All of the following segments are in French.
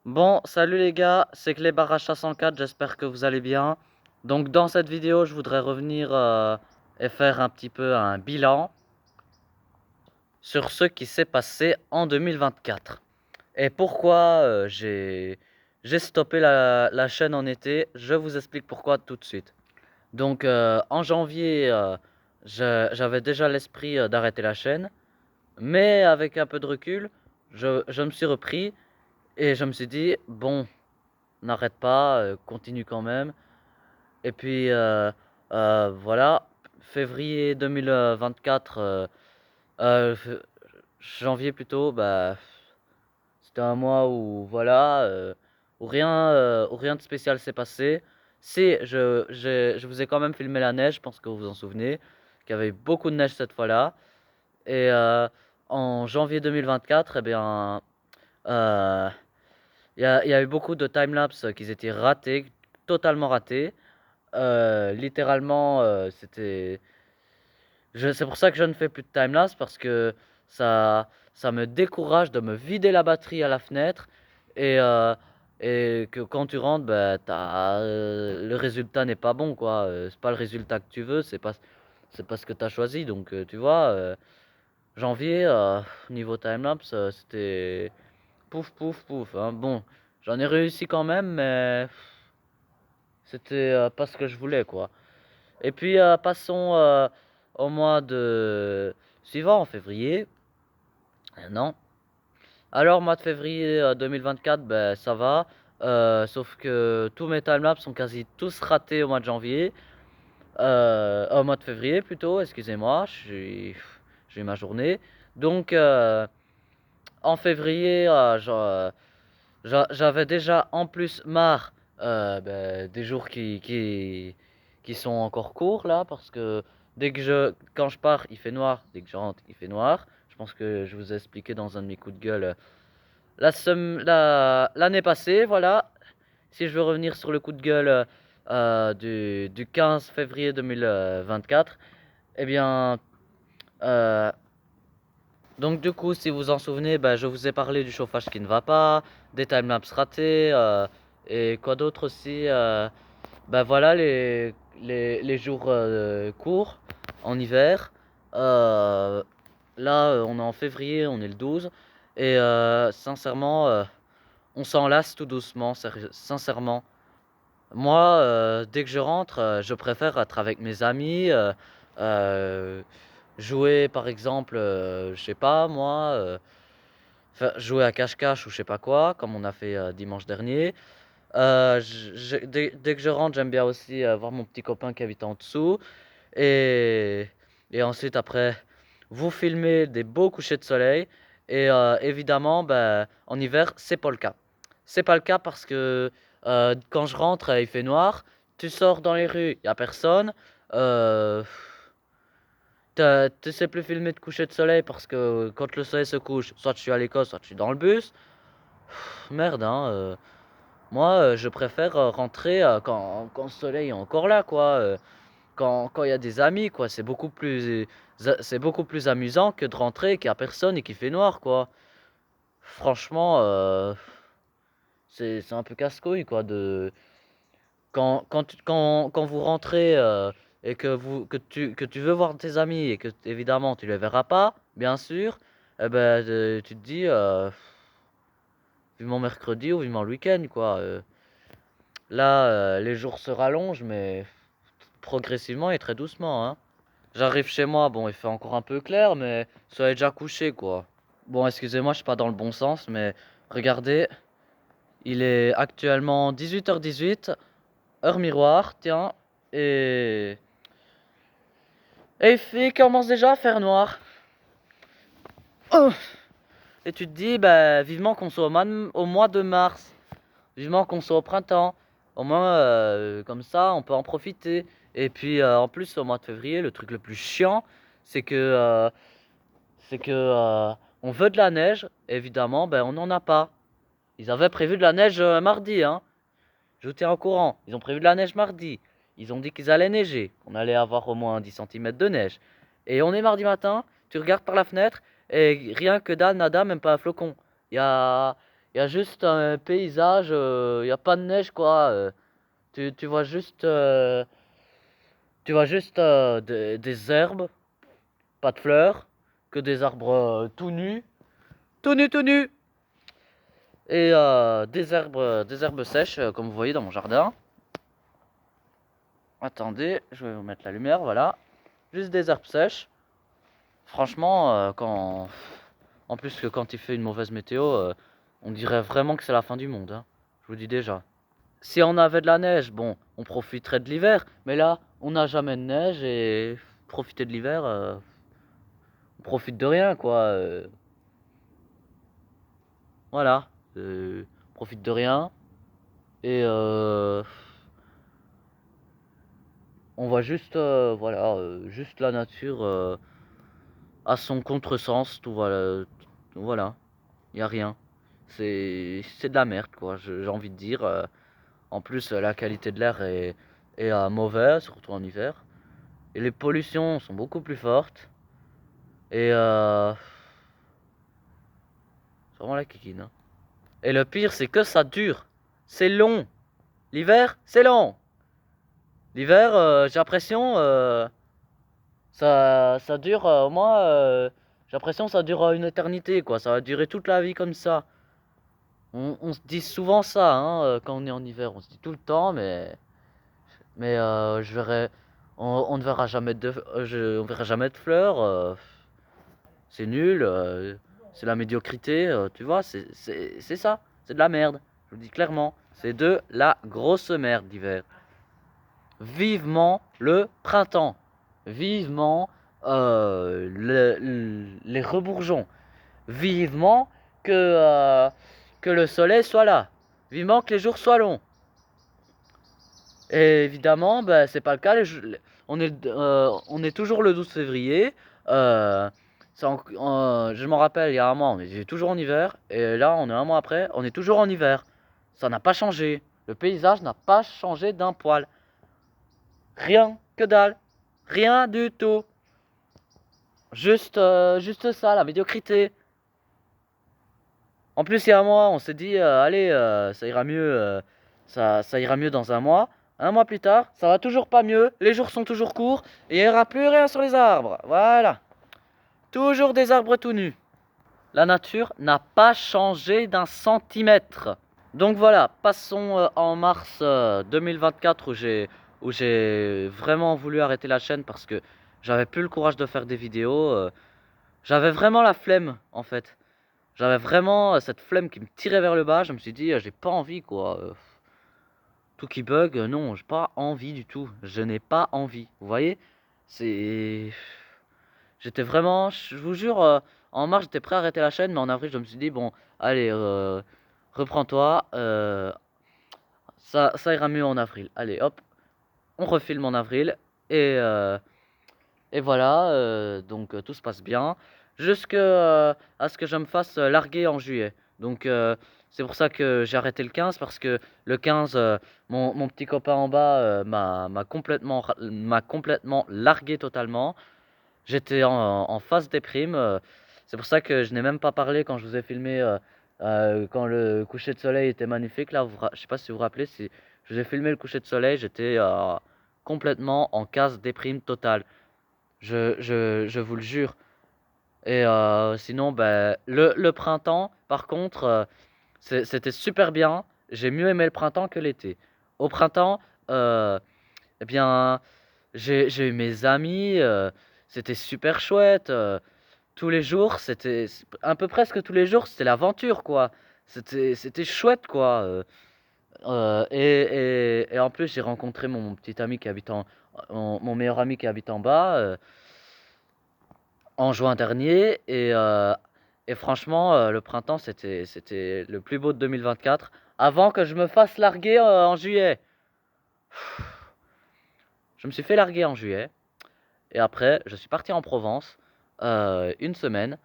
Bon, salut les gars, c'est Clébaracha 104, j'espère que vous allez bien. Donc dans cette vidéo, je voudrais revenir et faire un petit peu un bilan sur ce qui s'est passé en 2024. Et pourquoi j'ai stoppé la chaîne en été, je vous explique pourquoi tout de suite. Donc en janvier, j'avais déjà l'esprit d'arrêter la chaîne, mais avec un peu de recul, je me suis repris et je me suis dit, bon, n'arrête pas, continue quand même. Et puis voilà, février 2024, euh, janvier plutôt, bah, c'était un mois où voilà, où rien de spécial s'est passé. Si, je vous ai quand même filmé la neige, je pense que vous vous en souvenez, qu'il y avait beaucoup de neige cette fois-là. Et en janvier 2024, eh bien, euh, il y a eu beaucoup de timelapse qui étaient ratés, totalement ratés. Littéralement, c'est pour ça que je ne fais plus de timelapse parce que ça me décourage de me vider la batterie à la fenêtre et, euh, et que quand tu rentres, bah, le résultat n'est pas bon, quoi. C'est pas le résultat que tu veux, c'est pas ce que tu as choisi. Donc, tu vois, janvier, niveau timelapse, c'était pouf, pouf, pouf, hein. Bon, j'en ai réussi quand même, mais c'était pas ce que je voulais, quoi. Et puis passons au mois de suivant, en février. Non. Alors, mois de février 2024, ben, ça va. Sauf que tous mes timelapses sont quasi tous ratés au mois de janvier. Au mois de février plutôt, excusez-moi, j'ai eu ma journée. Donc, en février, j'avais déjà en plus marre ben, des jours qui sont encore courts là, parce que quand je pars, il fait noir, dès que je rentre, il fait noir. Je pense que je vous ai expliqué dans un de mes coups de gueule l'année passée, voilà. Si je veux revenir sur le coup de gueule du 15 février 2024, eh bien, euh, donc du coup, si vous vous en souvenez, ben, je vous ai parlé du chauffage qui ne va pas, des timelapses ratés, et quoi d'autre aussi. Ben voilà les jours courts en hiver. Euh, Là, on est en février, on est le 12. Et sincèrement, on s'en lasse tout doucement, sincèrement. Moi, dès que je rentre, je préfère être avec mes amis, euh, jouer par exemple, je sais pas moi, jouer à cache-cache ou je sais pas quoi, comme on a fait dimanche dernier. Dès que je rentre, j'aime bien aussi voir mon petit copain qui habite en dessous. Et, et ensuite, après, vous filmez des beaux couchers de soleil. Et évidemment, ben, en hiver, c'est pas le cas. C'est pas le cas parce que quand je rentre, il fait noir. Tu sors dans les rues, il y a personne. Euh, tu sais plus filmer de coucher de soleil parce que quand le soleil se couche, soit je suis à l'école, soit je suis dans le bus. Merde, hein. Moi, je préfère rentrer quand le soleil est encore là, quoi. Quand il y a des amis, quoi. C'est beaucoup plus amusant que de rentrer, qu'il n'y a personne et qu'il fait noir, quoi. Franchement, c'est un peu casse-couille, quoi. Quand vous rentrez et que tu veux voir tes amis et que, évidemment, tu les verras pas, bien sûr, eh ben, tu te dis, vivement mercredi ou vivement le week-end, quoi. Là, les jours se rallongent, mais progressivement et très doucement, hein. J'arrive chez moi, bon, il fait encore un peu clair, mais ça est déjà couché, quoi. Bon, excusez-moi, je suis pas dans le bon sens, mais regardez, il est actuellement 18h18, heure miroir, tiens, et... Et il commence déjà à faire noir. Oh. Et tu te dis, bah, vivement qu'on soit au mois de mars, vivement qu'on soit au printemps. Au moins, comme ça, on peut en profiter. Et puis, en plus, au mois de février, le truc le plus chiant, c'est que, euh, c'est que on veut de la neige. Évidemment, ben, on n'en a pas. Ils avaient prévu de la neige mardi, hein. Je vous tiens au courant. Ils ont prévu de la neige mardi. Ils ont dit qu'ils allaient neiger. On allait avoir au moins 10 centimètres de neige. Et on est mardi matin, tu regardes par la fenêtre, et rien que dalle, nada, même pas un flocon. Il y a, Il y a juste un paysage, il n'y a pas de neige quoi. Tu vois juste, des herbes, pas de fleurs, que des arbres tout nus, tout nus, tout nus. Et des herbes sèches, comme vous voyez dans mon jardin. Attendez, je vais vous mettre la lumière, voilà. Juste des herbes sèches. Franchement, en plus que quand il fait une mauvaise météo, on dirait vraiment que c'est la fin du monde, hein. Je vous dis déjà. Si on avait de la neige, bon, on profiterait de l'hiver. Mais là, on n'a jamais de neige et profiter de l'hiver, on profite de rien, quoi. Voilà, on profite de rien. Et on voit juste, voilà, juste la nature à son contresens. Tout voilà, il y a rien. C'est de la merde, quoi. J'ai envie de dire. En plus, la qualité de l'air est mauvaise, surtout en hiver. Et les pollutions sont beaucoup plus fortes. Et c'est vraiment la kikine, hein. Et le pire, c'est que ça dure. C'est long. L'hiver, c'est long. L'hiver, j'ai l'impression, ça dure au moins. J'ai l'impression que ça dure une éternité, quoi. Ça va durer toute la vie comme ça. On se dit souvent ça, hein, quand on est en hiver. On se dit tout le temps, mais je verrai. On ne verra jamais on verra jamais de fleurs. C'est nul. C'est la médiocrité. Tu vois, c'est ça. C'est de la merde. Je vous le dis clairement. C'est de la grosse merde l'hiver. Vivement le printemps. Vivement les rebourgeons. Vivement que le soleil soit là. Vivement que les jours soient longs. Et évidemment, bah, c'est pas le cas. On est toujours le 12 février. Je m'en rappelle, il y a un mois, on était toujours en hiver. Et là, on est un mois après, on est toujours en hiver. Ça n'a pas changé. Le paysage n'a pas changé d'un poil. Rien, que dalle. Rien du tout. Juste ça, la médiocrité. En plus, il y a un mois, on s'est dit, allez, ça ira mieux, ça ira mieux dans un mois. Un mois plus tard, ça va toujours pas mieux, les jours sont toujours courts, et il n'y aura plus rien sur les arbres. Voilà. Toujours des arbres tout nus. La nature n'a pas changé d'un centimètre. Donc voilà, passons en mars 2024 où j'ai vraiment voulu arrêter la chaîne parce que j'avais plus le courage de faire des vidéos. J'avais vraiment la flemme en fait. J'avais vraiment cette flemme qui me tirait vers le bas. Je me suis dit, j'ai pas envie quoi. Tout qui bug, non, j'ai pas envie du tout. Je n'ai pas envie. Vous voyez? C'est. J'étais vraiment, je vous jure, en mars j'étais prêt à arrêter la chaîne, mais en avril je me suis dit, bon, allez, reprends-toi. Ça ira mieux en avril. Allez, hop, on refilme en avril. Et, euh, et voilà, donc tout se passe bien. Jusqu'à ce que je me fasse larguer en juillet. Donc c'est pour ça que j'ai arrêté le 15, parce que le 15, mon petit copain en bas m'a complètement largué totalement. J'étais en phase déprime. C'est pour ça que je n'ai même pas parlé quand je vous ai filmé quand le coucher de soleil était magnifique. Là, je sais pas si vous vous rappelez, si je vous ai filmé le coucher de soleil, j'étais complètement en case déprime totale. Je vous le jure. Et sinon, ben, le printemps, par contre, c'était super bien. J'ai mieux aimé le printemps que l'été. Au printemps, euh, eh bien, j'ai eu mes amis, c'était super chouette. Tous les jours, c'était un peu presque tous les jours, c'était l'aventure, quoi. C'était chouette, quoi. Et en plus, j'ai rencontré mon petit ami qui habite mon meilleur ami qui habite en bas en juin dernier. Et franchement, le printemps, c'était le plus beau de 2024. Avant que je me fasse larguer en juillet. Je me suis fait larguer en juillet. Et après, je suis parti en Provence une semaine.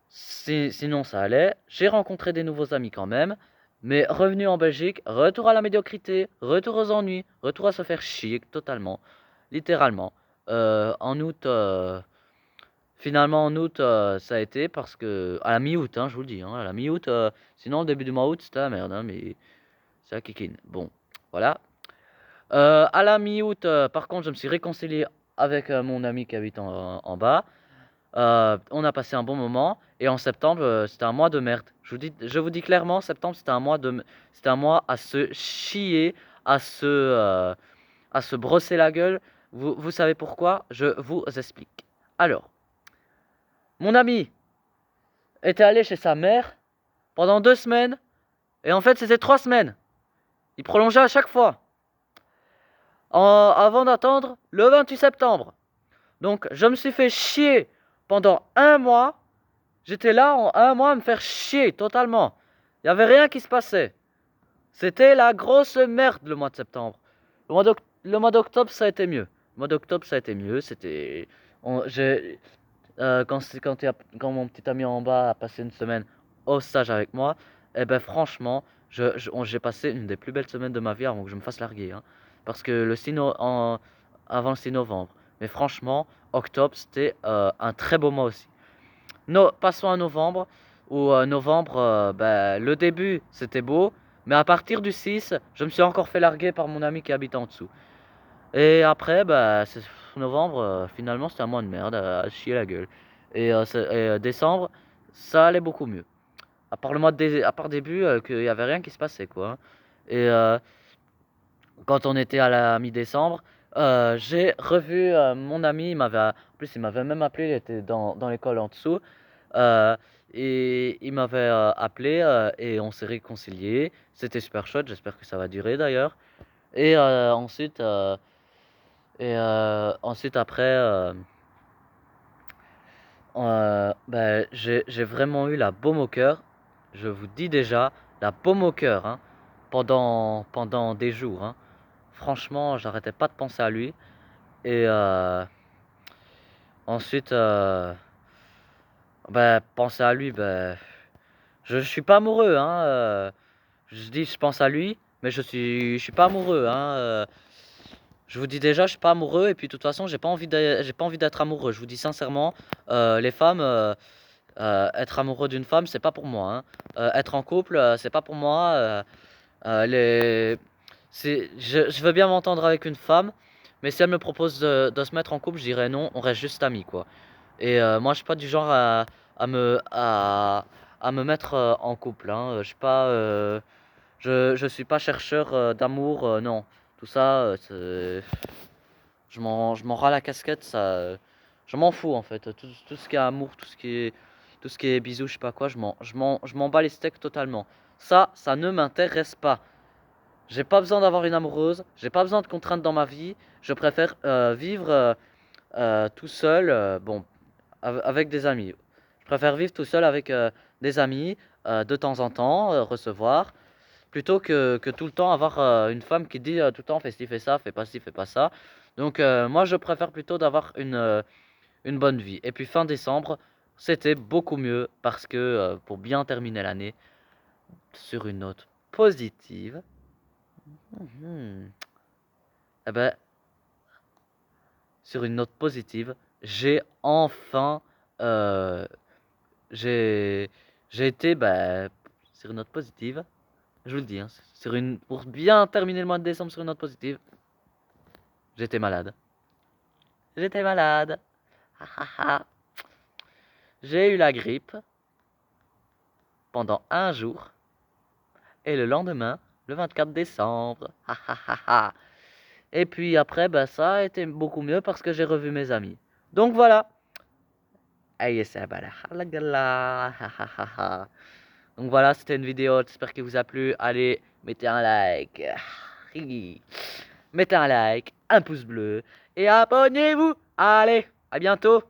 Sinon, ça allait. J'ai rencontré des nouveaux amis quand même. Mais revenu en Belgique, retour à la médiocrité, retour aux ennuis, retour à se faire chier totalement, littéralement. En août, Finalement, en août, ça a été parce que... À la mi-août, hein, je vous le dis. Hein, à la mi-août, sinon, le début du mois août, c'était la merde. Hein, mais c'est la kikine. Bon, voilà. À la mi-août, par contre, je me suis réconcilié avec mon ami qui habite en bas. On a passé un bon moment. Et en septembre, c'était un mois de merde. Je vous dis clairement, septembre, c'était un mois à se chier, à se brosser la gueule. Vous savez pourquoi? Je vous explique. Alors, mon ami était allé chez sa mère pendant 2 semaines. Et en fait, c'était 3 semaines. Il prolongeait à chaque fois. Avant d'attendre le 28 septembre. Donc, je me suis fait chier pendant un mois. J'étais là en un mois à me faire chier totalement. Il n'y avait rien qui se passait. C'était la grosse merde le mois de septembre. Le mois d'octobre, ça a été mieux. Le mois d'octobre, ça a été mieux. C'était. Quand mon petit ami en bas a passé une semaine au stage avec moi, eh ben franchement, j'ai passé une des plus belles semaines de ma vie avant que je me fasse larguer. Hein. Parce que avant le 6 novembre. Mais franchement, octobre, c'était un très beau mois aussi. Passons à novembre, où novembre, ben, le début, c'était beau. Mais à partir du 6, je me suis encore fait larguer par mon ami qui habite en dessous. Et après, bah, novembre, finalement, c'était un mois de merde, à chier la gueule. Et décembre, ça allait beaucoup mieux. À part début, qu'il y avait rien qui se passait, quoi. Et quand on était à la mi-décembre, j'ai revu mon ami. En plus, il m'avait même appelé. Il était dans l'école en dessous. Euh, et il m'avait appelé et on s'est réconciliés. C'était super chouette. J'espère que ça va durer d'ailleurs. Et ensuite, après, bah, j'ai vraiment eu la baume au cœur. Je vous dis déjà, la baume au cœur, hein, pendant des jours. Hein. Franchement, j'arrêtais pas de penser à lui. Et ensuite, bah, penser à lui, bah, je suis pas amoureux. Hein, je dis, je pense à lui, mais je suis pas amoureux. Hein, je vous dis déjà, je suis pas amoureux. Et puis, de toute façon, j'ai pas envie d'être amoureux. Je vous dis sincèrement, les femmes. Être amoureux d'une femme, c'est pas pour moi. Hein. Être en couple, c'est pas pour moi. Les... je veux bien m'entendre avec une femme, mais si elle me propose de se mettre en couple, je dirais non, on reste juste amis, quoi. Et moi, je suis pas du genre à me, à me mettre en couple. Hein. Je suis pas chercheur d'amour, non. Tout ça, je m'en ras la casquette, ça. Je m'en fous en fait. Tout ce qui est amour, tout ce qui est bisous, je sais pas quoi, je m'en bats les steaks totalement. Ça ne m'intéresse pas. J'ai pas besoin d'avoir une amoureuse, j'ai pas besoin de contraintes dans ma vie. Je préfère vivre tout seul, bon, avec des amis. Je préfère vivre tout seul avec des amis, de temps en temps, recevoir, plutôt que tout le temps avoir une femme qui dit tout le temps fais ci, fais ça, fais pas ci, fais pas ça. Donc moi je préfère plutôt d'avoir une bonne vie. Et puis fin décembre, c'était beaucoup mieux parce que pour bien terminer l'année sur une note positive, mhm, eh ben, sur une note positive, j'ai enfin, euh, j'ai, j'ai été, bah, sur une note positive, je vous le dis, hein, pour bien terminer le mois de décembre sur une note positive, j'étais malade. J'étais malade. Ha, ha, ha. J'ai eu la grippe pendant un jour et le lendemain, le 24 décembre. Ha, ha, ha, ha. Et puis après, bah, ça a été beaucoup mieux parce que j'ai revu mes amis. Donc voilà. Aïe, ça va la gala. Ha, ha, ha, ha. Donc voilà, c'était une vidéo. J'espère qu'elle vous a plu. Allez, mettez un like. Mettez un like, un pouce bleu et abonnez-vous. Allez, à bientôt.